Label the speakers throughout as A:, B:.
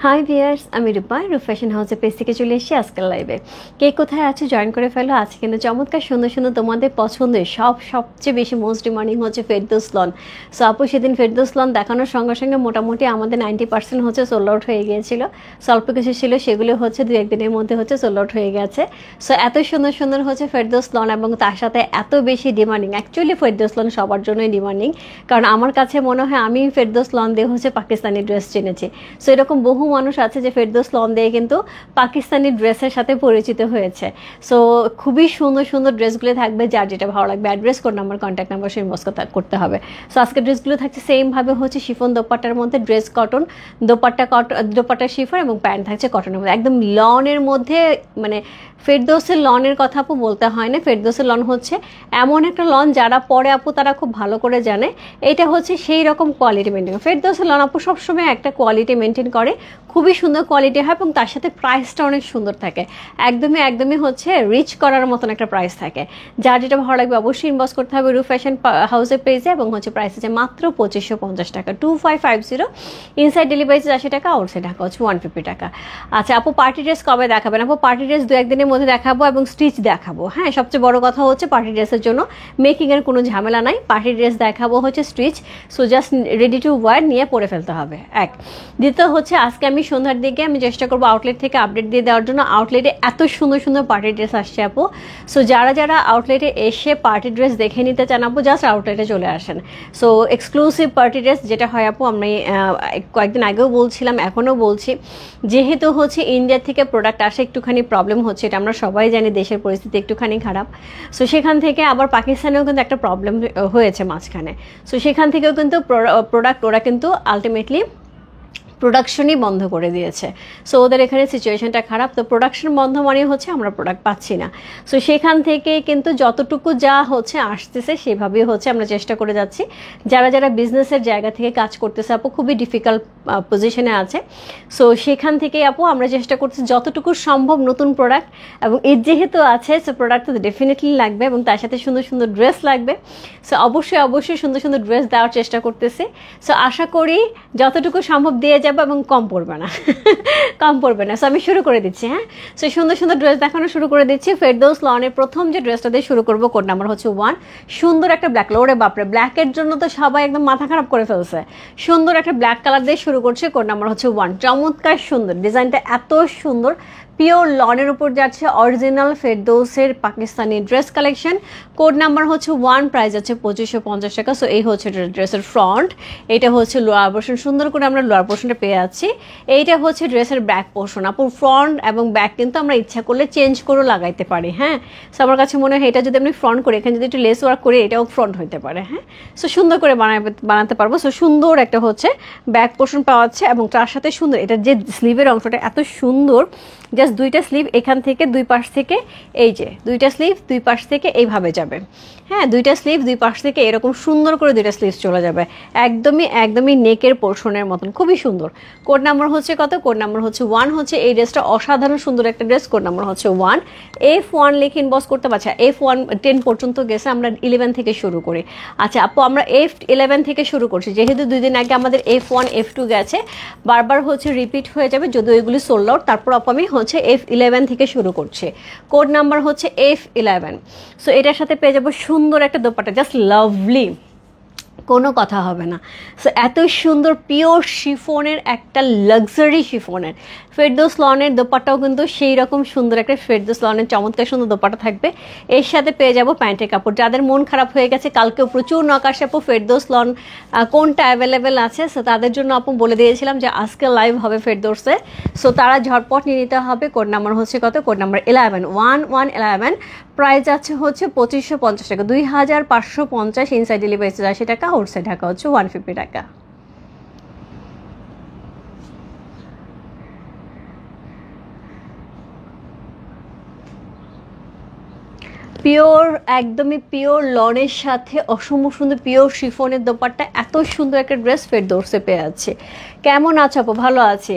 A: High viewers, আমি রূপা fashion হাউসের page থেকে চলে এসেছি আজকের লাইভে। কে কোথায় আছে জয়েন করে ফেলো। আজকে কিন্তু চমৎকার সুন্দর সুন্দর তোমাদের পছন্দের সবচেয়ে বেশি মোস্ট ডিমান্ডিং হচ্ছে ফেরদৌস লন। সো আপু সেদিন ফেরদৌস লন দেখানোর সঙ্গে সঙ্গে মোটামুটি আমাদের 90% হচ্ছে সোল্ড আউট হয়ে গিয়েছিল। স্বল্প কিছু ছিল, সেগুলো হচ্ছে দু একদিনের মধ্যে হচ্ছে সোল্ড আউট হয়ে গেছে। সো এত সুন্দর সুন্দর হচ্ছে ফেরদৌস লন এবং তার সাথে এত বেশি ডিমান্ডিং। অ্যাকচুয়ালি ফেরদৌস লন সবার জন্যই ডিমান্ডিং, কারণ আমার কাছে মনে হয় আমি ফেরদৌস লন দিয়ে হচ্ছে পাকিস্তানি ড্রেস চিনেছি। সো এরকম বহু মানুষ আছে যে ফেরদৌস লন দিয়ে কিন্তু পাকিস্তানি ড্রেসের সাথে পরিচিত হয়েছে। সো খুবই সুন্দর সুন্দর ড্রেসগুলো থাকবে, যার যেটা ভালো লাগবে address, code number, contact number সেই ইনবক্স করতে হবে। সো আজকের ড্রেসগুলো থাকছে সেমভাবে হচ্ছে শিফন দোপাট্টার মধ্যে, ড্রেস কটন, দোপাট্টা শিফন এবং প্যান্ট থাকছে কটনের মধ্যে, একদম লনের মধ্যে। মানে ফেরদৌসের লনের কথা আপু বলতে হয় না, ফেরদৌসের লন হচ্ছে এমন একটা লন যারা পরে আপু তারা খুব ভালো করে জানে এটা হচ্ছে সেই রকম কোয়ালিটি মেনটেন। ফেরদৌসের লন আপু সবসময় একটা কোয়ালিটি মেনটেন করে, খুবই সুন্দর কোয়ালিটি হয় এবং তার সাথে প্রাইসটা অনেক সুন্দর থাকে। একদমই হচ্ছে রিচ করার মতন একটা প্রাইস থাকে। যার যেটা ভালো লাগবে অবশ্যই ইনবক্স করতে হবে রূপ ফ্যাশন হাউসের পেজে, এবং হচ্ছে প্রাইস আছে মাত্র 2550 টাকা, 2550। ইনসাইড ডেলিভারি 80 টাকা, আউটসাইড ঢাকা হচ্ছে 150 টাকা। আচ্ছা আপু, পার্টি ড্রেস কবে দেখাবেন? আপু পার্টি ড্রেস দু একদিনের মধ্যে দেখাবো এবং স্টিচ দেখাবো। হ্যাঁ, সবচেয়ে বড় কথা হচ্ছে পার্টি ড্রেসের জন্য মেকিংয়ের কোনো ঝামেলা নাই, পার্টি ড্রেস দেখাবো হচ্ছে stitch. So just ready to wire নিয়ে পরে ফেলতে হবে। এক দ্বিতীয় হচ্ছে আজকে আমি সন্ধ্যার দিকে আমি চেষ্টা করবো আউটলেট থেকে আপডেট দিয়ে দেওয়ার জন্য। আউটলেটে এত সুন্দর সুন্দর পার্টি ড্রেস আসছে আপু। সো যারা আউটলেটে এসে পার্টি ড্রেস দেখে নিতে চান আপু, জাস্ট আউটলেটে চলে আসেন। সো এক্সক্লুসিভ পার্টি ড্রেস যেটা হয় আপু, আমি কয়েকদিন আগেও বলছিলাম, এখনও বলছি, যেহেতু হচ্ছে ইন্ডিয়া থেকে প্রোডাক্ট আসে একটুখানি প্রবলেম হচ্ছে, এটা আমরা সবাই জানি, দেশের পরিস্থিতি একটুখানি খারাপ। সো সেখান থেকে আবার পাকিস্তানেও কিন্তু একটা প্রবলেম হয়েছে মাঝখানে। সো সেখান থেকেও কিন্তু প্রোডাক্ট ওরা কিন্তু আলটিমেটলি প্রোডাকশনই বন্ধ করে দিয়েছে। সো ওদের এখানে সিচুয়েশনটা খারাপ। তো প্রোডাকশন বন্ধ মানে হচ্ছে আমরা প্রোডাক্ট পাচ্ছি না। সো সেখান থেকে কিন্তু যতটুকু যা হচ্ছে আসতেছে সেভাবেই হচ্ছে আমরা চেষ্টা করে যাচ্ছি। যারা বিজনেসের জায়গা থেকে কাজ করতেছে আপু, খুবই ডিফিকাল্ট পজিশনে আছে। সো সেখান থেকে আপু আমরা চেষ্টা করছি যতটুকু সম্ভব নতুন প্রোডাক্ট, এবং এর যেহেতু আছে সো প্রোডাক্ট তো ডেফিনেটলি লাগবে এবং তার সাথে সুন্দর সুন্দর ড্রেস লাগবে। সো অবশ্যই সুন্দর সুন্দর ড্রেস দেওয়ার চেষ্টা করতেছি। সো আশা করি যতটুকু সম্ভব দিয়ে যাবো এবং কম পড়বে না কম পড়বে না। সো আমি শুরু করে দিচ্ছি। হ্যাঁ, সো সুন্দর সুন্দর ড্রেস দেখানো শুরু করে দিচ্ছি। ফেরদৌস লনের প্রথম যে ড্রেসটা দিয়ে শুরু করবো, কোড নাম্বার হচ্ছে 1। সুন্দর একটা ব্ল্যাক কালার, ওরে বাপরে, ব্ল্যাকের জন্য তো সবাই একদম মাথা খারাপ করে ফেলছে। সুন্দর একটা ব্ল্যাক কালার দিয়ে শুরু করছে, কোড নাম্বার হচ্ছে 1। চমৎকার সুন্দর ডিজাইনটা, এত সুন্দর, পিওর লনের উপর যাচ্ছে, অরিজিনাল ফেরদৌসের Pakistani dress collection. Code number হচ্ছে 1, প্রাইস আছে 2550 টাকা। সো এই হচ্ছে ড্রেসের ফ্রন্ট, এটা হচ্ছে লোয়ার পোর্শন, সুন্দর করে আমরা লোয়ার পোর্শনটা পেয়ে যাচ্ছি। এইটা হচ্ছে ড্রেসের ব্যাক পোর্শন। আপু ফ্রন্ট এবং ব্যাক কিন্তু আমরা ইচ্ছা করলে চেঞ্জ করেও লাগাইতে পারি। হ্যাঁ, সো আমার কাছে মনে হয় এটা যদি আমি ফ্রন্ট করি, এখানে যদি একটু লেস ওয়ার্ক করি, এটাও ফ্রন্ট হইতে পারে। হ্যাঁ, সো সুন্দর করে বানাতে পারবো। সো সুন্দর একটা হচ্ছে ব্যাক পোর্শন পাওয়া যাচ্ছে এবং তার সাথে সুন্দর এটা যে স্লিভের অংশটা এত সুন্দর, জাস্ট দুইটা স্লিভ এখান থেকে দুই পাশ থেকে, এই যে দুইটা স্লিভ দুই পাশ থেকে এইভাবে যাবে। হ্যাঁ, দুইটা স্লিভ দুই পাশ থেকে এরকম সুন্দর করে দুইটা স্লিভ চলে যাবে, একদমই নেকের পোর্শনের মতন, খুবই সুন্দর। কোড নাম্বার হচ্ছে কত? কোড নাম্বার হচ্ছে 1। হচ্ছে এই ড্রেসটা অসাধারণ সুন্দর একটা ড্রেস। কোড নাম্বার হচ্ছে 1। F1 লিখে ইনবক্স করতে পারছি। F1 10 পর্যন্ত গেছে, আমরা 11 থেকে শুরু করি। আচ্ছা আপু, আমরা F11 থেকে শুরু করছি, যেহেতু 2 দিন আগে আমাদের F1 F2 গেছে, বারবার হচ্ছে রিপিট হয়ে যাবে, যদিও এগুলি সোল্ড আউট। তারপর আপু আমি হচ্ছে F11 থেকে শুরু করছি। কোড নাম্বার হচ্ছে F11। সো এটার সাথে পেয়ে যাবো সুন্দর একটা দোপাট্টা, জাস্ট লাভলি, কোনো কথা হবে না। সো এত সুন্দর পিওর শিফনের একটা লাক্সারি শিফনের ফেরদৌস লনের দোপাট্টাও কিন্তু সেই রকম সুন্দর একটা ফেরদৌস লনের চমৎকার সুন্দর দোপাট্টা থাকবে। এর সাথে পেয়ে যাবো প্যান্টের কাপড়। যাদের মন খারাপ হয়ে গেছে, কালকেও প্রচুর নকাশ আপু ফেরদৌস লন কোনটা অ্যাভেলেবেল আছে, সো তাদের জন্য আপু বলে দিয়েছিলাম যে আজকে লাইভ হবে ফেরদৌসে। সো তারা ঝটপট নিয়ে নিতে হবে। কোড নাম্বার হচ্ছে কত? Code number 11, 1111। প্রাইস আছে হচ্ছে 2550 টাকা, 2550। ইনসাইড ডেলিভারি 80 টাকা, আউটসাইড ঢাকা হচ্ছে 150 টাকা। পিওর, একদমই পিওর লনের সাথে অসম্ভব সুন্দর পিওর শিফনের দোপাট্টা, এত সুন্দর একটা ড্রেস ফেরদৌসে পেয়ে আছে। কেমন আছো আপু? ভালো আছে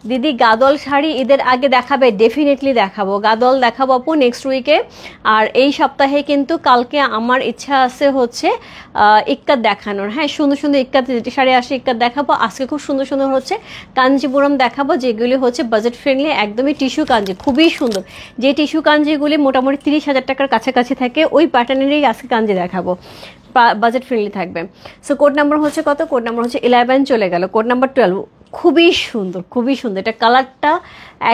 A: দিদি। গাদল শাড়ি ঈদের আগে দেখাবে? ডেফিনেটলি দেখাবো, গাদল দেখাবো আপু নেক্সট উইকে। আর এই সপ্তাহে কিন্তু কালকে আমার ইচ্ছা আছে হচ্ছে ইক্কাত দেখানোর। হ্যাঁ, সুন্দর সুন্দর ইক্কাত শাড়ি আসে, ইক্কাত দেখাবো। আজকে খুব সুন্দর সুন্দর হচ্ছে কাঞ্জিপুরম দেখাবো, যেগুলি হচ্ছে বাজেট ফ্রেন্ডলি, একদমই টিস্যু কাঞ্জি, খুবই সুন্দর। যে টিস্যু কাঞ্জিগুলি মোটামুটি 30,000 টাকার কাছাকাছি থাকে, ওই প্যাটার্নেরই আজকে কাঞ্জি দেখাবো, বাজেট ফ্রেন্ডলি থাকবে। সো কোড নাম্বার হচ্ছে কত? কোড নাম্বার হচ্ছে 11 চলে গেল। কোড নাম্বার 12, খুবই সুন্দর, খুবই সুন্দর। এটা কালারটা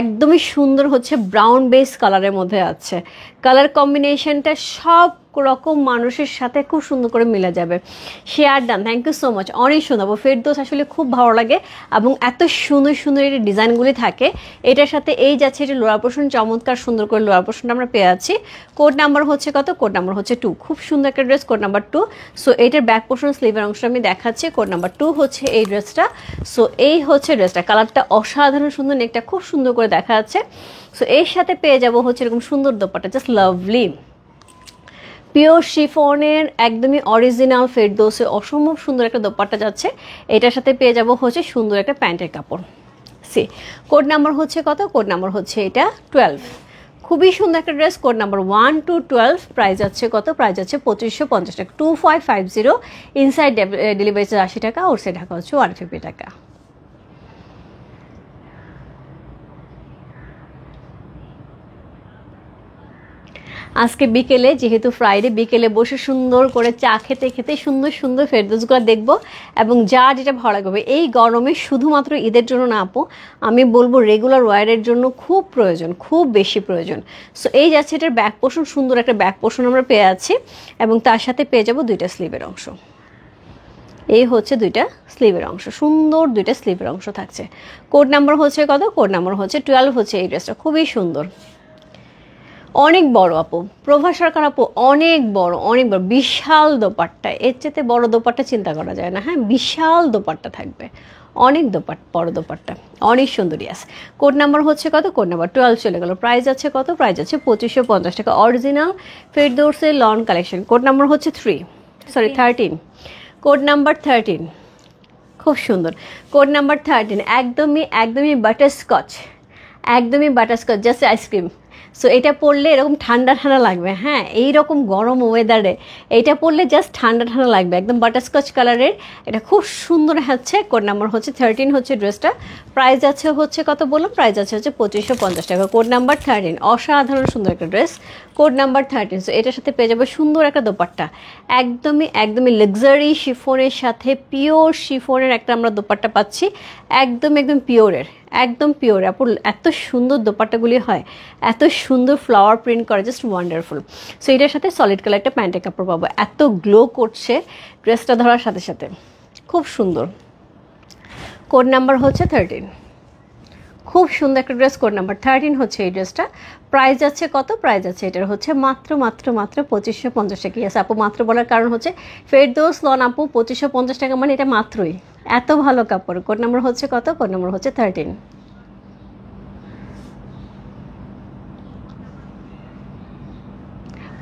A: একদমই সুন্দর হচ্ছে, ব্রাউন বেস কালারের মধ্যে আছে। কালার কম্বিনেশনটা সব রকম মানুষের সাথে খুব সুন্দর করে মিলে যাবে। Share done, thank you so much, অনেক সুন্দর। ফেরদৌস আসলে খুব ভালো লাগে এবং এত সুন্দর সুন্দর এই ডিজাইনগুলি থাকে। এটার সাথে এই যাচ্ছে এটা লোয়ার পোর্শন, চমৎকার সুন্দর করে লোয়ার পোর্শনটা আমরা পেয়ে আছি। কোড নাম্বার হচ্ছে কত? কোড নাম্বার হচ্ছে 2, খুব সুন্দর একটা ড্রেস, কোড নাম্বার 2। সো এটার ব্যাক পোর্শন স্লিভের অংশটা আমি দেখাচ্ছি। কোড নাম্বার 2 হচ্ছে এই ড্রেসটা। সো এই হচ্ছে ড্রেসটা, কালারটা অসাধারণ সুন্দর, নেকটা খুব সুন্দর করে দেখা যাচ্ছে। সো এর সাথে পেয়ে যাবো হচ্ছে এরকম সুন্দর দোপাট্টা, জাস্ট লাভলি পিওর শিফনের, একদমই অরিজিনাল ফেরদৌসে অসম্ভব সুন্দর একটা দোপাট্টা যাচ্ছে। এটার সাথে পেয়ে যাবো হচ্ছে সুন্দর একটা প্যান্টের কাপড়। সি কোড নাম্বার হচ্ছে কত? কোড নাম্বার হচ্ছে এটা 12, খুবই সুন্দর একটা dress. Code number 1 to 12, price আছে কত? প্রাইস আছে 2550 টাকা, 2550। ইনসাইড ডেলিভারি চার্জ 80 টাকা, আউটসাইড ঢাকা হচ্ছে 150 টাকা। আজকে বিকেলে, যেহেতু ফ্রাইডে, বিকেলে বসে সুন্দর করে চা খেতে খেতে সুন্দর সুন্দর ফেরদৌসগুলো দেখবো এবং যা যেটা ভালো লাগবে। এই গরমে শুধুমাত্র ঈদের জন্য না আপু, আমি বলবো রেগুলার ওয়ারের জন্য খুব প্রয়োজন, খুব বেশি প্রয়োজন। সো এই যাচ্ছে এটার ব্যাক পোর্শন, সুন্দর একটা ব্যাক পোর্শন আমরা পেয়ে আছি এবং তার সাথে পেয়ে যাবো দুইটা স্লিভের অংশ। এই হচ্ছে দুইটা স্লিভের অংশ, সুন্দর দুইটা স্লিভের অংশ থাকছে। কোড নাম্বার হচ্ছে কত? কোড নাম্বার হচ্ছে 12 হচ্ছে এই ড্রেসটা, খুবই সুন্দর, অনেক বড় আপু, প্রভা সরকার আপু, অনেক বড়, অনেক বড়, বিশাল দোপাট্টা। এর চেয়ে বড় দোপাট্টা চিন্তা করা যায় না। হ্যাঁ, বিশাল দোপাট্টা থাকবে, অনেক বড় দোপাট্টা, অনেক সুন্দরী আছে। কোড নাম্বার হচ্ছে কত? কোড নাম্বার 12 চলে গেল। প্রাইস আছে কত? প্রাইস আছে 2550 টাকা, অরিজিনাল ফেরদৌসের লন কালেকশন। কোড নাম্বার হচ্ছে 13, কোড নাম্বার 13, খুব সুন্দর। কোড নাম্বার 13, একদমই একদমই বাটারস্কচ, একদমই বাটারস্কচ, জাস্ট আইসক্রিম। সো এটা পরলে এরকম ঠান্ডা ঠান্ডা লাগবে। হ্যাঁ, এইরকম গরম ওয়েদারে এইটা পরলে জাস্ট ঠান্ডা ঠান্ডা লাগবে, একদম বাটারস্কচ কালারের। এটা খুব সুন্দর হচ্ছে। কোড নাম্বার হচ্ছে 13 হচ্ছে ড্রেসটা। প্রাইস আছে হচ্ছে কত বললাম? প্রাইস আছে হচ্ছে 2550 টাকা। কোড নাম্বার 13, অসাধারণ সুন্দর একটা ড্রেস, কোড নাম্বার 13। সো এটার সাথে পেয়ে যাবে সুন্দর একটা দোপাট্টা, একদমই একদমই লাক্সারি শিফনের সাথে পিওর শিফনের একটা আমরা দোপাট্টা পাচ্ছি, একদম একদম পিওরের, একদম পিওর। আপু এত সুন্দর দোপাট্টাগুলি হয়, এত সুন্দর ফ্লাওয়ার প্রিন্ট করে, জাস্ট ওয়ান্ডারফুল। সো এটার সাথে সলিড কালার একটা প্যান্টের কাপড় পাবো, এত গ্লো করছে ড্রেসটা ধরার সাথে সাথে, খুব সুন্দর। কোড নাম্বার হচ্ছে 13, খুব সুন্দর একটা ড্রেস। কোড নাম্বার 13 হচ্ছে এই ড্রেসটা। প্রাইস আছে কত? প্রাইস আছে এটার হচ্ছে মাত্র মাত্র মাত্র 2550 টাকা। আছে আপু মাত্র বলার কারণ হচ্ছে ফেরদৌস লন আপু 2550 টাকা, মানে এটা মাত্রই, এত ভালো কাপড়। কোড নাম্বার হচ্ছে কত? কোড নাম্বার হচ্ছে 13।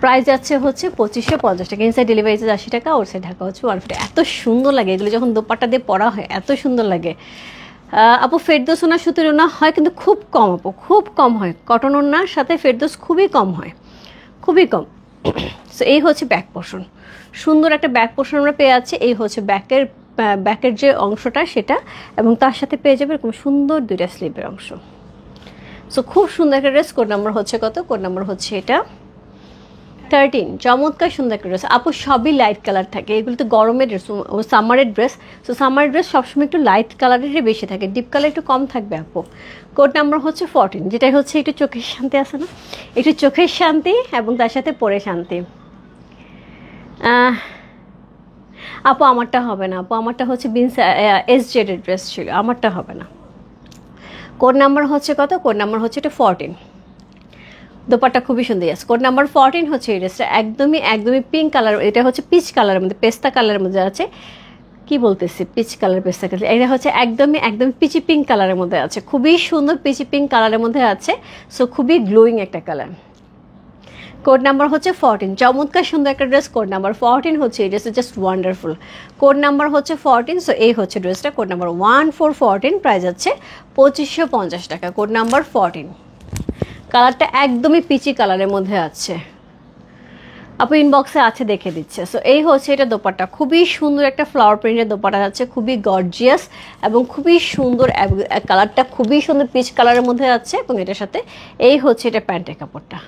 A: প্রাইস আছে হচ্ছে 2550 টাকা, ইনসাইড ডেলিভারি চার্জ 80 টাকা, আউটসাইড ঢাকা হচ্ছে 150। এত সুন্দর লাগে এগুলো যখন দোপাট্টা দিয়ে পরা হয়, এত সুন্দর লাগে। আপু ফেরদৌস ওনা সুতির ওনা হয় কিন্তু খুব কম আপু, খুব কম হয়। কটন ওনার সাথে ফেরদৌস খুবই কম হয়, খুবই কম। সো এই হচ্ছে ব্যাক পোর্শন, সুন্দর একটা ব্যাক পোর্শন আমরা পেয়ে যাচ্ছি। এই হচ্ছে ব্যাকের যে অংশটা সেটা, এবং তার সাথে পেয়ে যাবে এরকম সুন্দর দুইটা স্লিভের অংশ। সো খুব সুন্দর একটা ড্রেস। কোড নাম্বার হচ্ছে কত? কোড নাম্বার হচ্ছে এটা 13, চমৎকার সুন্দর একটা ড্রেস। আপু সবই লাইট কালার থাকে, এগুলো তো গরমের ড্রেস, সামারের ড্রেস। সো সামারের ড্রেস সবসময় একটু লাইট কালারেরই বেশি থাকে, ডিপ কালার একটু কম থাকবে আপু। কোড নাম্বার হচ্ছে 14, যেটা হচ্ছে একটু চোখের শান্তি আছে না, একটু চোখের শান্তি এবং তার সাথে পরে শান্তি। আপু আমারটা হবে না আপু, আমারটা হচ্ছে SZ এর ড্রেস ছিল, আমারটা হবে না। কোড নাম্বার হচ্ছে কত? কোড নাম্বার হচ্ছে এটা 14, দোপাট্টা খুবই সুন্দর। আছে কোড নাম্বার 14 হচ্ছে এই ড্রেসটা, একদমই একদমই পিঙ্ক কালার, এটা হচ্ছে পিচ কালারের মধ্যে, পেস্তা কালারের মধ্যে আছে, কি বলতেছি, পিচ কালার পেস্তা কালার, এটা হচ্ছে একদমই একদম পিচি পিঙ্ক কালারের মধ্যে আছে, খুবই সুন্দর পিচি পিঙ্ক কালারের মধ্যে আছে। সো খুবই গ্লোয়িং একটা কালার। কোড নাম্বার হচ্ছে 14, চমৎকার সুন্দর একটা ড্রেস, কোড নাম্বার 14 হচ্ছে এই ড্রেসটা, জাস্ট ওয়ান্ডারফুল। কোড নাম্বার হচ্ছে 14, সো এই হচ্ছে ড্রেসটা, কোড নাম্বার 1414, প্রাইস আছে 2550 টাকা, কোড নাম্বার 14। কালারটা একদমই পিচি কালারের মধ্যে আছে, আপু ইনবক্সে আছে দেখে দিচ্ছে। সো এই হচ্ছে এটা দোপাট্টা, খুবই সুন্দর একটা ফ্লাওয়ার প্রিন্টের দোপাট্টা আছে, খুবই গর্জিয়াস এবং খুবই সুন্দর, কালারটা খুবই সুন্দর পিচ কালারের মধ্যে আছে। এবং এটার সাথে এই হচ্ছে এটা প্যান্টের কাপড়টা,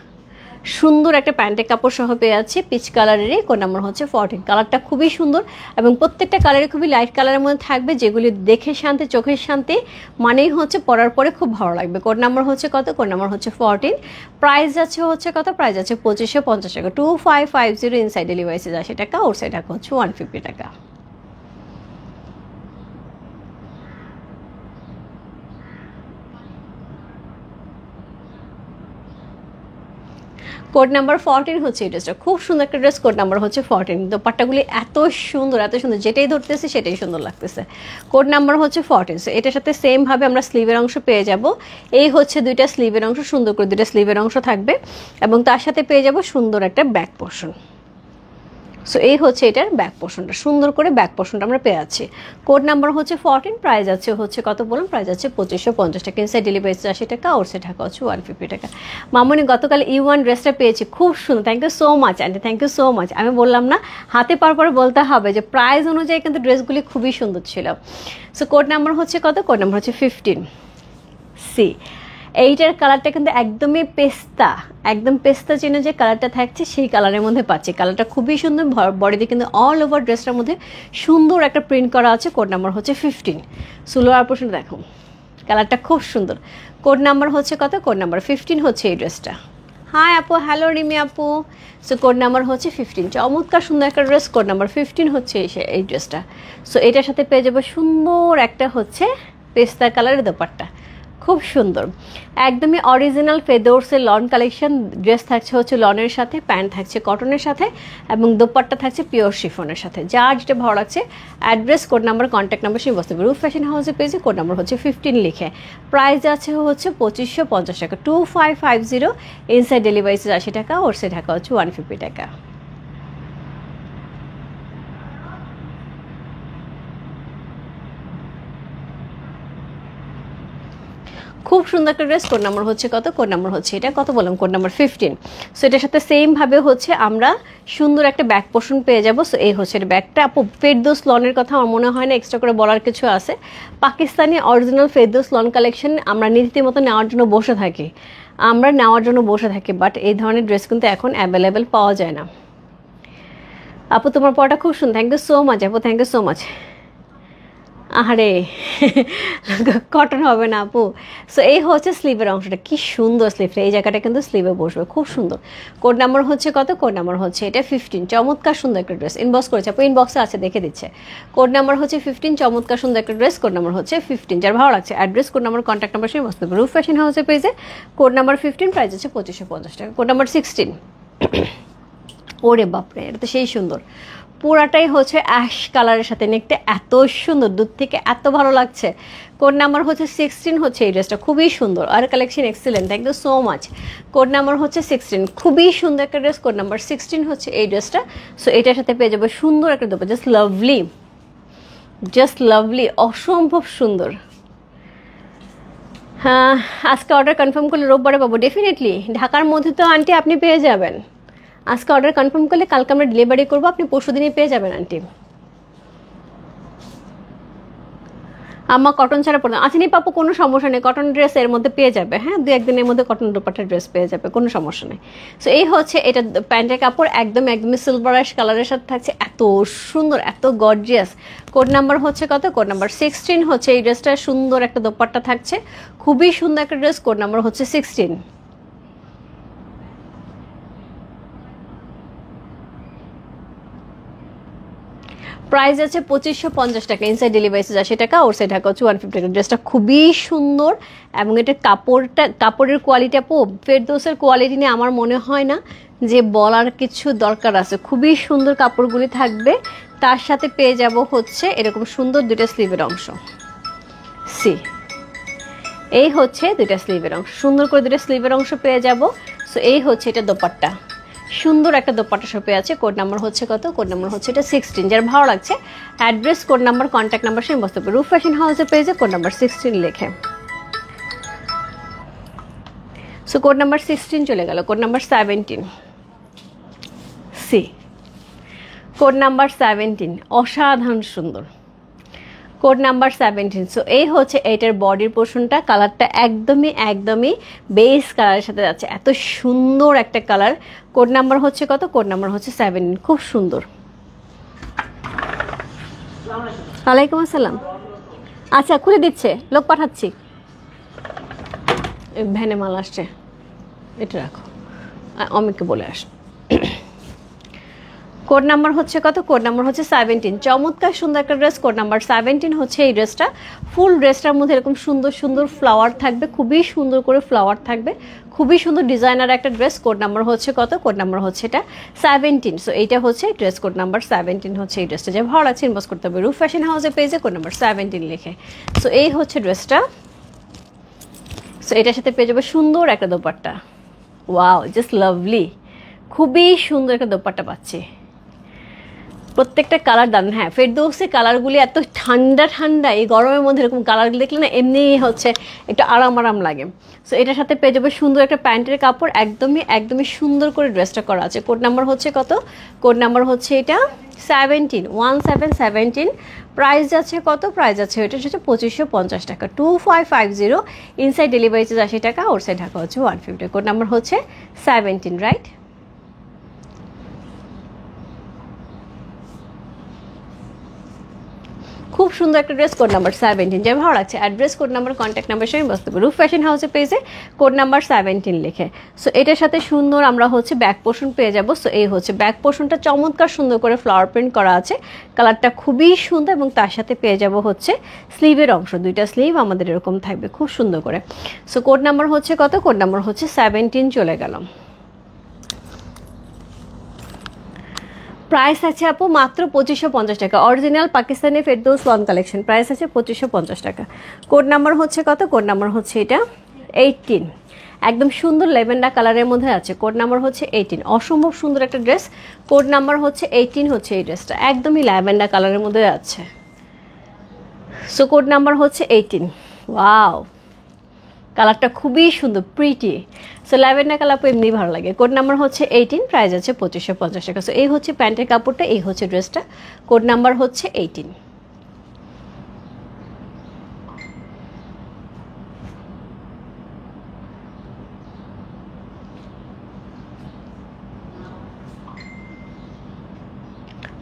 A: সুন্দর একটা প্যান্টের কাপড় সহ পেয়ে যাচ্ছে পিচ কালারেরই, কোড নাম্বার হচ্ছে 14। কালারটা খুবই সুন্দর এবং প্রত্যেকটা কালারে খুবই লাইট কালারের মধ্যে থাকবে, যেগুলি দেখে শান্তি, চোখের শান্তি, মানেই হচ্ছে পরার পরে খুব ভালো লাগবে। কোড নাম্বার হচ্ছে কত? কোড নাম্বার হচ্ছে 14। প্রাইস আছে হচ্ছে কত? প্রাইস আছে 2550 টাকা, 2550 ইনসাইড ডেলিভারি চার্জ 80 টাকা, ওর সাইড টাকা হচ্ছে 150 টাকা। কোড নাম্বার 14 হচ্ছে এই ড্রেসটা, খুব সুন্দর একটা ড্রেস, কোড নাম্বার হচ্ছে 14। দোপাট্টাগুলি এত সুন্দর, এত সুন্দর, যেটাই ধরতেছে সেটাই সুন্দর লাগতেছে। কোড নাম্বার হচ্ছে 14। সো এটার সাথে সেম ভাবে আমরা স্লিভের অংশ পেয়ে যাব, এই হচ্ছে দুইটা স্লিভের অংশ, সুন্দর করে দুইটা স্লিভের অংশ থাকবে এবং তার সাথে পেয়ে যাব সুন্দর একটা ব্যাক পোর্শন। সো এই হচ্ছে এটার ব্যাক পোর্শনটা, সুন্দর করে ব্যাক পোর্শনটা আমরা পেয়ে যাচ্ছি। কোড নাম্বার হচ্ছে 14, প্রাইস আছে হচ্ছে কত বলুন? প্রাইস আছে 2550 টাকা, ইনসাইড ডেলিভারি 80 টাকা, ওর সে টাকা হচ্ছে 150 টাকা। মামনি গতকাল E1 ড্রেসটা পেয়েছি, খুব সুন্দর, thank you so much aunty, thank you so much. আমি বললাম না, হাতে পাওয়ার পরে বলতে হবে যে প্রাইস অনুযায়ী কিন্তু ড্রেসগুলি খুবই সুন্দর ছিল। সো কোড নাম্বার হচ্ছে কত? কোড নাম্বার হচ্ছে 15 সি। এইটার কালারটা কিন্তু একদমই পেস্তা, একদম পেস্তা চিহ্ন যে কালারটা থাকছে সেই কালারের মধ্যে পাচ্ছি। কালারটা খুবই সুন্দর, বডিতে কিন্তু অল ওভার ড্রেসটার মধ্যে সুন্দর একটা প্রিন্ট করা আছে। কোড নাম্বার হচ্ছে 15। সুলোয়ার পোর্শন দেখো, কালারটা খুব সুন্দর। কোড নাম্বার হচ্ছে কত? কোড নাম্বার 15 হচ্ছে এই ড্রেসটা। হাই আপু, হ্যালো রিমি আপু। সো কোড নাম্বার হচ্ছে 15, চমৎকার সুন্দর একটা ড্রেস, কোড নাম্বার 15 হচ্ছে এই ড্রেসটা। সো এটার সাথে পেয়ে যাবো সুন্দর একটা হচ্ছে পেস্তা কালারের দোপাট্টা, খুব সুন্দর, একদমই অরিজিনাল ফেদোর্সের লন কালেকশন। ড্রেস থাকছে হচ্ছে লনের সাথে, প্যান্ট থাকছে কটনের সাথে এবং দোপাট্টা থাকছে পিওর শিফনের সাথে। যার যেটা ভালো লাগছে, address, code number, contact number সেই বসতে পারে। রূপ ফ্যাশন হাউসে পেয়েছে, কোড নাম্বার হচ্ছে 15 লিখে। প্রাইস আছে হচ্ছে 2550 টাকা, 2550, ইনসাইড ডেলিভারি 80 টাকা, ওর সে টাকা হচ্ছে 150 টাকা। খুব সুন্দর একটা ড্রেস, কোড নাম্বার হচ্ছে কত? কোড নাম্বার হচ্ছে এটা কত বললাম? Code number 15। সো এটার সাথে সেম ভাবে হচ্ছে আমরা সুন্দর একটা ব্যাক পোর্শন পেয়ে যাব। সো এই হচ্ছে ব্যাকটা। আপু ফেরদৌস লনের কথা আমার মনে হয় না এক্সট্রা করে বলার কিছু আছে। Pakistani original Ferdous loan collection আমরা রীতিমতো নেওয়ার জন্য বসে থাকি, বাট এই ধরনের ড্রেস কিন্তু এখন অ্যাভেলেবেল পাওয়া যায় না। আপু তোমার পড়াটা খুব সুন্দর, থ্যাংক ইউ সো মাচ আপু, থ্যাংক ইউ সো মাচ। আরে কটন হবে না আপু। সো এই হচ্ছে স্লিভের অংশটা, কি সুন্দর স্লিভটা, এই জায়গাটা কিন্তু স্লিভে বসবে, খুব সুন্দর। কোড নাম্বার হচ্ছে কত? কোড নাম্বার হচ্ছে এটা 15, চমৎকার সুন্দর একটা ড্রেস। ইনবক্স করেছে আপু, ইনবক্সে আছে দেখে দিচ্ছে। কোড নাম্বার হচ্ছে 15, চমৎকার সুন্দর একটা ড্রেস, কোড নাম্বার হচ্ছে 15। যার ভালো লাগছে address, code number, contact number সেই বসতে পারে। রূপ ফ্যাশন হাউসে পেয়েছে, কোড নাম্বার 15, প্রাইস হচ্ছে 2550 টাকা। কোড নাম্বার 16, ওরে বাপরে, এটা তো সেই সুন্দর, পুরাটাই হচ্ছে অ্যাশ কালারের সাথে, নেকটা এত সুন্দর, দূর থেকে এত ভালো লাগছে। কোড নাম্বার হচ্ছে 16 হচ্ছে এই ড্রেসটা, খুবই সুন্দর, আর collection excellent, thank you so much. Code number হচ্ছে 16, খুবই সুন্দর একটা ড্রেস, কোড নাম্বার 16 হচ্ছে এই ড্রেসটা। সো এটার সাথে পেয়ে যাবো সুন্দর একটা দোপাট্টা, জাস্ট লাভলি, অসম্ভব সুন্দর। হ্যাঁ, আজকে অর্ডার কনফার্ম করলে রোববারে পাবো ডেফিনেটলি। ঢাকার মধ্যে তো আন্টি আপনি পেয়ে যাবেন, আজকে অর্ডার কনফার্ম করলে কালকে আমরা ডেলিভারি করবো, আপনি পরশু দিনই পেয়ে যাবেন আন্টি। আমার কটন ছাড়া পড়তাম, আচ্ছা নিয়ে পাবো, কোনো সমস্যা নেই, কটন ড্রেস এর মধ্যে পেয়ে যাবে। হ্যাঁ, 2-1 দিনের মধ্যে কটন দোপাট্টার ড্রেস পেয়ে যাবে, কোনো সমস্যা নেই। সো এই হচ্ছে এটা প্যান্টের কাপড়, একদমই সিলভার কালারের সাথে থাকছে, এত সুন্দর, এত গর্জিয়াস। কোড নাম্বার হচ্ছে কত? কোড নাম্বার 16 হচ্ছে এই ড্রেসটা, সুন্দর একটা দোপাট্টা থাকছে, খুবই সুন্দর একটা ড্রেস, কোড নাম্বার হচ্ছে 16। প্রাইস আছে 2550 টাকা, ইনসাইড ডেলিভারি 80 টাকা, ওর সাইড ঢাকা হচ্ছে 150 টাকা। ড্রেসটা খুবই সুন্দর এবং এটার কাপড়ের কোয়ালিটি, আপু ফেরদৌসের কোয়ালিটি নিয়ে আমার মনে হয় না যে বলার কিছু দরকার আছে, খুবই সুন্দর কাপড়গুলি থাকবে। তার সাথে পেয়ে যাব হচ্ছে এরকম সুন্দর দুইটা স্লিভের অংশ, সি এই হচ্ছে দুইটা স্লিভের অংশ, সুন্দর করে দুইটা স্লিভের অংশ পেয়ে যাব। সো এই হচ্ছে এটা দোপাট্টা, সুন্দর একটা দোপাট্টা সহ পেয়ে আছে। কোড নাম্বার হচ্ছে কত? কোড নাম্বার হচ্ছে এটা 16। যার ভালো লাগছে address, code number, contact number সে বসতে পারে রূপ ফ্যাশন হাউসের পেজে কোড নাম্বার 16 লিখে। সো কোড নাম্বার 16 চলে গেল। Code number 17 C, code number 17 অসাধারণ সুন্দর, কোড নাম্বার 17। সো এই হচ্ছে এইটার বডির পোর্শনটা, কালারটা একদমই বেস কালারের সাথে যাচ্ছে, এত সুন্দর একটা কালার। কোড নাম্বার হচ্ছে কত? কোড নাম্বার হচ্ছে 17। খুব সুন্দর। ওয়ালাইকুম আসসালাম। আচ্ছা খুলে দিচ্ছে, লোক পাঠাচ্ছি। ভ্যানে মাল আসছে, এটা রাখো, অমিককে বলে আস। কোড নাম্বার হচ্ছে কত? কোড নাম্বার হচ্ছে 17। চমৎকার সুন্দর একটা ড্রেস। কোড নাম্বার 17 হচ্ছে এই ড্রেসটা। ফুল ড্রেসটার মধ্যে এরকম সুন্দর সুন্দর ফ্লাওয়ার থাকবে, খুবই সুন্দর করে ফ্লাওয়ার থাকবে, খুবই সুন্দর ডিজাইনার একটা ড্রেস। কোড নাম্বার হচ্ছে কত? কোড নাম্বার হচ্ছে এটা 17। সো এইটা হচ্ছে ড্রেস কোড নাম্বার 17 হচ্ছে এই ড্রেসটা। যে ভালো আছে ইনবক্স করতে হবে রূপ ফ্যাশন হাউসের পেজে কোড নাম্বার 17 লিখে। সো এই হচ্ছে ড্রেসটা। সো এটার সাথে পেয়ে যাবে সুন্দর একটা দোপাট্টা। ওয়াও, জাস্ট লাভলি, খুবই সুন্দর একটা দোপাট্টা পাচ্ছি। প্রত্যেকটা কালার দারুণ। হ্যাঁ, ফেরদৌসি কালারগুলি এত ঠান্ডা ঠান্ডা, এই গরমের মধ্যে এরকম কালারগুলি দেখলে না এমনি হচ্ছে একটু আরাম লাগে। সো এটার সাথে পেয়ে যাবে সুন্দর একটা প্যান্টের কাপড়, একদমই সুন্দর করে ড্রেসটা করা আছে। কোড নাম্বার হচ্ছে কত? কোড নাম্বার হচ্ছে এটা 17, 17। প্রাইস আছে কত? প্রাইস আছে এটা হচ্ছে 2550 টাকা, 2550। ইনসাইড ডেলিভারি চার্জ 80 টাকা, ওর সাইড ঢাকা হচ্ছে 150। কোড নাম্বার হচ্ছে 17, রাইট? খুব সুন্দর একটা ড্রেস। Code number 17। যে ভালো লাগছে address, code number, contact number সঙ্গে বসতে পারবে রূপ ফ্যাশন হাউসের পেজে কোড নাম্বার 17 লিখে। সো এটার সাথে সুন্দর আমরা হচ্ছে ব্যাক পোর্শন পেয়ে যাব। সো এই হচ্ছে ব্যাক পোর্শনটা, চমৎকার সুন্দর করে ফ্লাওয়ার প্রিন্ট করা আছে, কালারটা খুবই সুন্দর। এবং তার সাথে পেয়ে যাব হচ্ছে স্লিভের অংশ, দুইটা স্লিভ আমাদের এরকম থাকবে খুব সুন্দর করে। সো কোড নাম্বার হচ্ছে কত? কোড নাম্বার হচ্ছে 17 চলে গেলাম। প্রাইস আছে আপু মাত্র 2550 টাকা। Original Pakistani Ferdous loan collection, price আছে 2550 টাকা। কোড নাম্বার হচ্ছে কত? কোড নাম্বার হচ্ছে এটা 18। একদম সুন্দর ল্যাভেন্ডার কালারের মধ্যে আছে। কোড নাম্বার হচ্ছে 18। অসম্ভব সুন্দর একটা ড্রেস। কোড নাম্বার হচ্ছে 18 হচ্ছে এই ড্রেসটা, একদমই ল্যাভেন্ডার কালারের মধ্যে আছে। সো কোড নাম্বার হচ্ছে 18। ওয়াও, কালারটা খুবই সুন্দর, প্রিটি। সো ল্যাভেন্ডার কালার এমনি ভালো লাগে। কোড নাম্বার হচ্ছে 18, প্রাইস আছে 2550 টাকা। সো এই হচ্ছে প্যান্টের কাপড়টা, এই হচ্ছে ড্রেসটা। কোড নাম্বার হচ্ছে 18।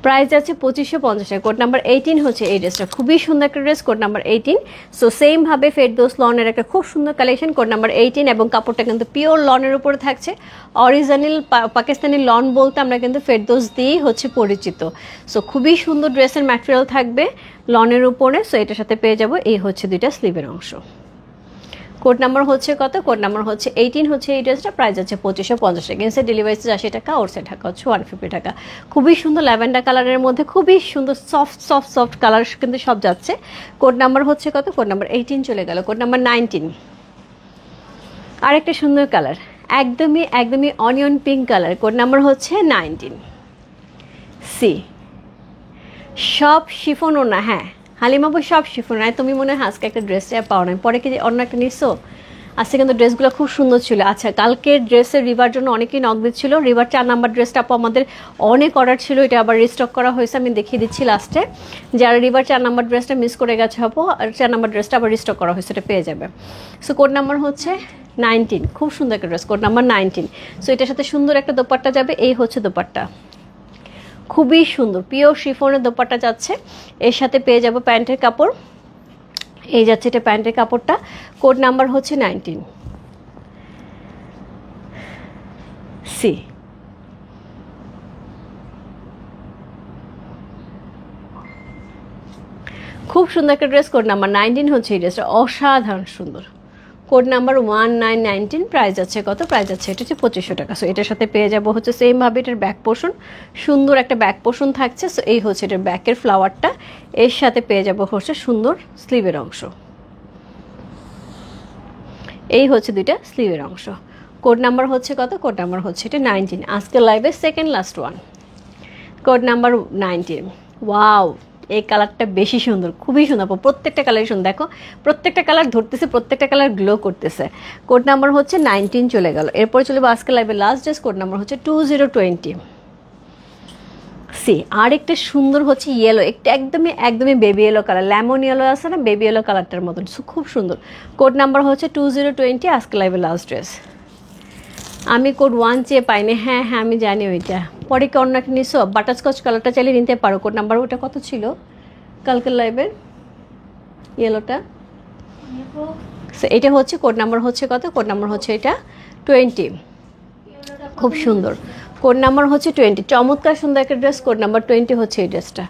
A: প্রাইস আছে 2550 টাকা। কোড নাম্বার 18 হচ্ছে এই ড্রেসটা, খুবই সুন্দর একটা dress. Code number 18। So same ভাবে ফেরদৌস লনের একটা খুব সুন্দর কালেকশন, কোড নাম্বার 18। এবং কাপড়টা কিন্তু পিওর লনের উপরে থাকছে। অরিজিনাল পাকিস্তানি লন বলতে আমরা কিন্তু ফেরদৌস দিয়েই হচ্ছে পরিচিত। সো খুবই সুন্দর ড্রেসের ম্যাটেরিয়াল থাকবে লনের উপরে। সো এটার সাথে পেয়ে যাব এই হচ্ছে দুইটা স্লিভের অংশ। কোড নাম্বার হচ্ছে কত? কোড নাম্বার হচ্ছে 18 হচ্ছে এই ড্রেসটা, প্রাইস আছে 2550 টাকা। ইনসাইড ডেলিভারি চার্জ 80 টাকা, ওর সাইড ঢাকা হচ্ছে 150 টাকা। খুবই সুন্দর ল্যাভেন্ডার কালারের মধ্যে, খুবই সুন্দর সফট কালার কিন্তু সব যাচ্ছে। কোড নাম্বার হচ্ছে কত? কোড নাম্বার 18 চলে গেল। Code number 19। আরেকটা সুন্দর কালার, একদমই onion pink colour. Code number হচ্ছে 19 সি। সব শিফনও না, হ্যাঁ হালিমাবু সব শিফন। তুমি মনে হয় আজকে একটা ড্রেস পাও না, পরে কি অন্য একটা নিচ্ছো? আজকে কিন্তু ড্রেসগুলো খুব সুন্দর ছিল। আচ্ছা, কালকের ড্রেসের রিভার জন্য অনেকেই নক দিচ্ছিল। রিভার 4 নাম্বার ড্রেসটা আপু আমাদের অনেক অর্ডার ছিল, এটা আবার রিস্টক করা হয়েছে, আমি দেখিয়ে দিচ্ছি লাস্টে। যারা রিভার 4 নাম্বার ড্রেসটা মিস করে গেছে আপু, 4 নাম্বার ড্রেসটা আবার রিস্টক করা হয়েছে, এটা পেয়ে যাবে। সো কোড নাম্বার হচ্ছে 19। খুব সুন্দর একটা ড্রেস, কোড নাম্বার 19। সো এটার সাথে সুন্দর একটা দোপাট্টা যাবে, এই হচ্ছে দোপাট্টা, খুবই সুন্দর পিওর শিফনের দোপাট্টা যাচ্ছে। এর সাথে পেয়ে যাব প্যান্টের কাপড়, এই যাচ্ছে এটা প্যান্টের কাপড়টা। কোড নাম্বার হচ্ছে 19 সি। খুব সুন্দর একটা ড্রেস, কোড নাম্বার 19 হচ্ছে এই ড্রেসটা, অসাধারণ সুন্দর। কোড নাম্বার 1919, প্রাইস আছে কত? প্রাইস আছে এটা হচ্ছে 2500 টাকা। সো এটার সাথে পেয়ে যাবো হচ্ছে সেমভাবে এটার ব্যাক পোর্শন, সুন্দর একটা ব্যাক পোর্শন থাকছে। সো এই হচ্ছে এটার ব্যাকের ফ্লাওয়ারটা, এর সাথে পেয়ে যাবো হচ্ছে সুন্দর স্লিভের অংশ, এই হচ্ছে দুইটা স্লিভের অংশ। কোড নাম্বার হচ্ছে কত? কোড নাম্বার হচ্ছে এটা 19, আজকের লাইভে second last one, code number 19। Wow, এই কালারটা বেশি সুন্দর, খুবই সুন্দর, প্রত্যেকটা কালারই সুন্দর। দেখো প্রত্যেকটা কালার ধরতেছে, প্রত্যেকটা কালার গ্লো করতেছে। কোড নাম্বার হচ্ছে 19 চলে গেল। এরপর চলে আজকে লাইভে লাস্ট ড্রেস, কোড নাম্বার হচ্ছে 2020। সি আর একটা সুন্দর হচ্ছে ইয়েলো, একটা একদমই একদমই baby yellow colour, lemon yellow আছে না, বেবি ইয়েলো কালারটার মতন, খুব সুন্দর। কোড নাম্বার হচ্ছে 2020, আজকে লাইভে লাস্ট ড্রেস। আমি কোড 1 চেয়ে পাইনি, হ্যাঁ হ্যাঁ আমি জানি ওইটা। পরে কি অন্য একটা নিছো? বাটারস্কচ কালারটা চাইলে নিতে পারো। কোড নাম্বার ওটা কত ছিল কালকের লাইভের ইয়েলোটা? এটা হচ্ছে কোড নাম্বার হচ্ছে কত? কোড নাম্বার হচ্ছে এটা 20, খুব সুন্দর। কোড নাম্বার হচ্ছে 20, চমৎকার সুন্দর একটা ড্রেস। কোড নাম্বার 20 হচ্ছে এই ড্রেসটা।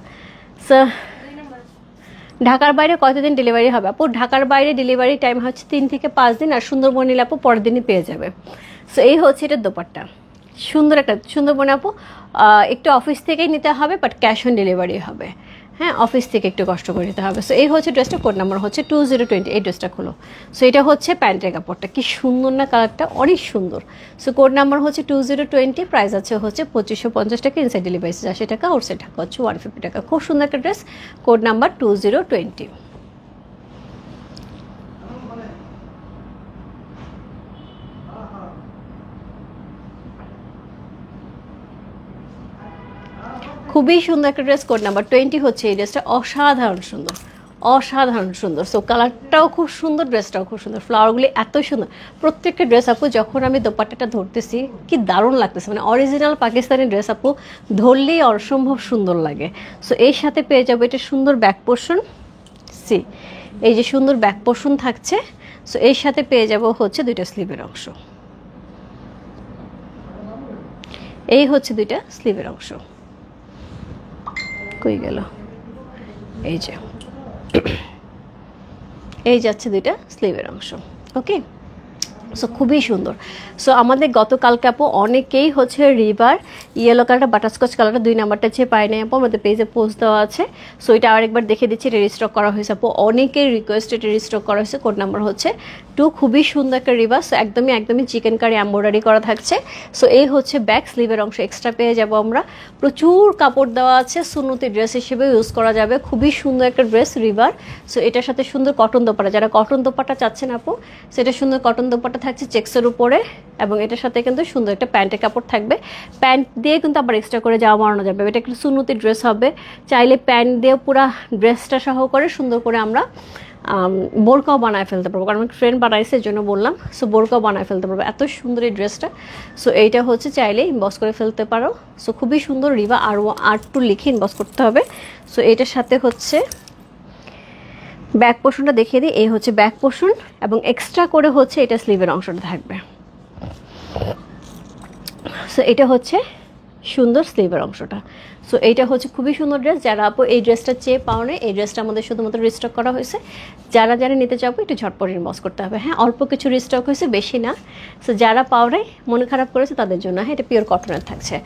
A: স্যার ঢাকার বাইরে কতদিন ডেলিভারি হবে আপু? ঢাকার বাইরে ডেলিভারি টাইম হচ্ছে 3 থেকে 5 দিন, আর সুন্দরবন নিলে আপু পরের দিনই পেয়ে যাবে। সো এই হচ্ছে এটা দোপাট্টা, সুন্দর একটা সুন্দরবন আপু। একটু অফিস থেকেই নিতে হবে, বাট ক্যাশ অন ডেলিভারি হবে। হ্যাঁ, অফিস থেকে একটু কষ্ট করে নিতে হবে। সো এই হচ্ছে ড্রেসটা, কোড নাম্বার হচ্ছে 2020। এই ড্রেসটা খোলো। সো এটা হচ্ছে প্যান্টের কাপড়টা, কি সুন্দর না কালারটা, অনেক সুন্দর। সো কোড নাম্বার হচ্ছে 2020, প্রাইস আছে হচ্ছে 2550 টাকা, ইনসাইড ডেলিভারি 80 টাকা, আউটসাইড ঢাকা হচ্ছে 150 টাকা। খুব সুন্দর একটা ড্রেস, কোড নাম্বার 2020। খুবই সুন্দর একটা ড্রেস, কোড নাম্বার 20 হচ্ছে এই ড্রেসটা, অসাধারণ সুন্দর, অসাধারণ সুন্দর। সো কালারটাও খুব সুন্দর, ড্রেসটাও খুব সুন্দর, ফ্লাওয়ারগুলি এত সুন্দর। প্রত্যেকটা ড্রেস আপু যখন আমি দোপাট্টাটা ধরতেছি কি দারুণ লাগতেছে, মানে অরিজিনাল পাকিস্তানি ড্রেস আপু, ধরলেই অসম্ভব সুন্দর লাগে। সো এর সাথে পেয়ে যাবো এটা সুন্দর ব্যাক পোর্শন, সি এই যে সুন্দর ব্যাক পোর্শন থাকছে। সো এর সাথে পেয়ে যাব হচ্ছে দুইটা স্লিভের অংশ, এই হচ্ছে দুইটা স্লিভের অংশ। কই গেল? এই যে এই যাচ্ছে দুইটা স্লিভের অংশ। ওকে, সো খুবই সুন্দর। সো আমাদের গতকালকে আপু অনেকেই হচ্ছে রিভার ইয়েলো কালারটা, বাটারস্কচ কালারটা 2 নাম্বারটা চেয়ে পায় নাই আপু, আমাদের পেজে পোস্ট দেওয়া আছে। সো এটা আরেকবার দেখে দিচ্ছি, এটা রিস্টক করা হয়েছে আপু, অনেকের রিকোয়েস্টে এটা রিস্টক করা হয়েছে। কোড নাম্বার হচ্ছে 2, খুবই সুন্দর একটা রিভার। সো একদমই একদমই চিকেন কারি এমব্রয়ডারি করা থাকছে। সো এই হচ্ছে ব্যাক স্লিভের অংশ, এক্সট্রা পেয়ে যাব আমরা। প্রচুর কাপড় দেওয়া আছে, সুন্নতি ড্রেস হিসেবে ইউজ করা যাবে, খুবই সুন্দর একটা ড্রেস রিভার। সো এটার সাথে সুন্দর কটন দোপাট্টা, যারা কটন দোপাট্টা চাচ্ছেন আপু, সেটা সুন্দর কটন দোপাট্টা থাকছে চেক্সের উপরে, এবং এটার সাথে কিন্তু সুন্দর একটা প্যান্টের কাপড় থাকবে। প্যান্ট দিয়ে কিন্তু আবার এক্সট্রা করে জামা বানানো যাবে, এটা একটু সুন্নতি ড্রেস হবে। চাইলে প্যান্ট দিয়ে পুরো ড্রেসটা সহ করে সুন্দর করে আমরা বোরকাও বানায় ফেলতে পারবো, কারণ ফ্রেন্ড বানাইছে এর জন্য বললাম। সো বোরকাও বানায় ফেলতে পারবো, এত সুন্দর এই ড্রেসটা। সো এইটা হচ্ছে চাইলে ইনবক্স করে ফেলতে পারো। সো খুবই সুন্দর, রিভা R2 লিখে ইনবক্স করতে হবে। সো এটার সাথে হচ্ছে ব্যাক পোর্শনটা দেখিয়ে দিই, এই হচ্ছে ব্যাক পোর্শন, এবং এক্সট্রা করে হচ্ছে এটা স্লিভের অংশটা থাকবে। সো এটা হচ্ছে সুন্দর স্লিভের অংশটা। সো এইটা হচ্ছে খুবই সুন্দর ড্রেস। যারা আপু এই ড্রেসটা চেয়ে পাও না, এই ড্রেসটা আমাদের শুধুমাত্র রিস্টক করা হয়েছে। যারা যারা নিতে চাবো একটু ঝটপট ইনবক্স করতে হবে। হ্যাঁ, অল্প কিছু রিস্টক হয়েছে, বেশি না। সো যারা পাও নাই, মনে খারাপ করেছে তাদের জন্য। হ্যাঁ, এটা পিওর কটনের থাকছে।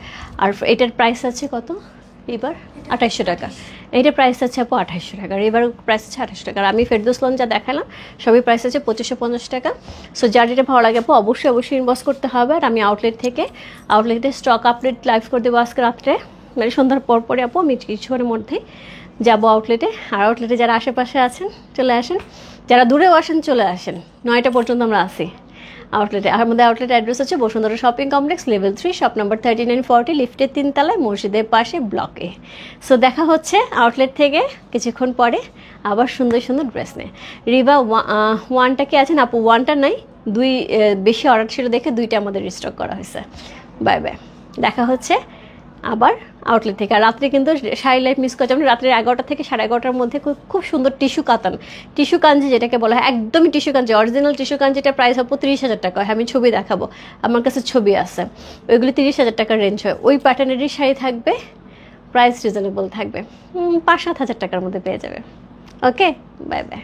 A: আর এটার প্রাইস আছে কত এবার? 2800 টাকা। এইটার প্রাইস আছে আপু 2800 টাকা, এবার প্রাইস আছে 2800 টাকা। আর আমি ফেরদৌস লন যা দেখালাম সবই প্রাইস আছে 2550 টাকা। সো যার যেটা ভালো লাগে আপু অবশ্যই অবশ্যই ইনবক্স করতে হবে। আর আমি আউটলেটে স্টক আপডেট লাইভ করে দেবো আজকে রাত্রে, মানে সন্ধ্যার পরে আপু আমি কিছুক্ষণের মধ্যেই যাবো আউটলেটে। আর আউটলেটে যারা আশেপাশে আছেন চলে আসেন, যারা দূরেও আসেন চলে আসেন, 9টা পর্যন্ত আমরা আসি আউটলেটে। আর আমাদের আউটলেট অ্যাড্রেস হচ্ছে Bashundhara shopping complex, level 3, shop number 3940, লিফটের 3 তলায়, মসজিদের পাশে, ব্লকে। সো দেখা হচ্ছে আউটলেট থেকে কিছুক্ষণ পরে আবার সুন্দর সুন্দর ড্রেস নেই। রিভা 1টা কি আছেন আপু? 1টা নাই, 2 বেশি অর্ডার ছিল দেখে 2টা আমাদের রিস্টক করা হয়েছে। বাই বাই, দেখা হচ্ছে আবার আউটলেট থেকে। আর রাত্রে কিন্তু শাড়ি লাইফ মিস করছে, আমরা রাত্রে 11টা থেকে 11:30টার মধ্যে খুব সুন্দর টিস্যু কাঞ্জি যেটাকে বলা হয়, একদমই টিস্যু কাঞ্জি, অরিজিনাল টিস্যু কাঞ্জিটার প্রাইস আপু 30,000 টাকা হয়। আমি ছবি দেখাবো, আমার কাছে ছবি আছে, ওইগুলি 30,000 টাকার রেঞ্জ হয়। ওই প্যাটার্নেরই শাড়ি থাকবে, প্রাইস রিজনেবল থাকবে, 5-7 হাজার টাকার মধ্যে পেয়ে যাবে। ওকে, বাই বাই।